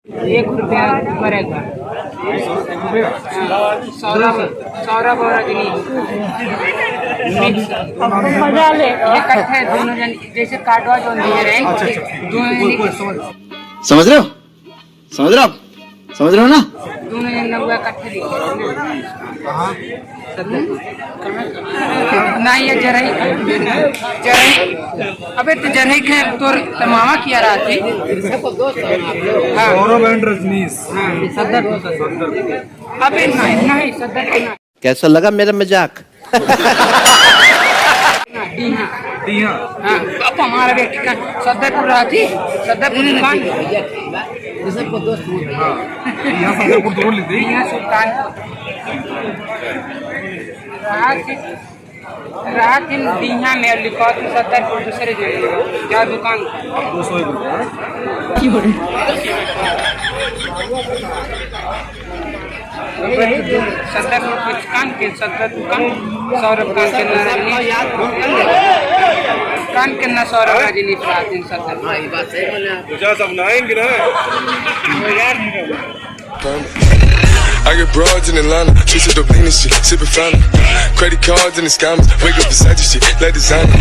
₹1 पड़ेगा। सौरभ और रजनी मजा ले इकट्ठे दोनों जन जैसे काटवा जो दे रहे हैं दोनों समझ रहे हो समझ रहे हो ना। दोनों जन लोग इकट्ठे ना ये जरई अबे तो जरई के तोर मामा किया रहा थी। सौरभ एंड रजनीश। अबे नहीं सदर कैसा लगा मेरा मजाक। अब हमारा बेटी का सदरपुर रहा थी सदरपुर दुकान यहाँ सदरपुर तोड़ ली थी। यहाँ सुल्तान रात दिन दिया में लिखा तो सदरपुर दूसरे जगह क्या दुकान 200 सदरपुर दुकान के सदर दुकान सौरभ कान के ना सौरभ रजनी रात दिन I get broads in Atlanta, chasing dope lean and shit, sipping fountain. Credit cards and the scammers, wake up beside your shit, like designer.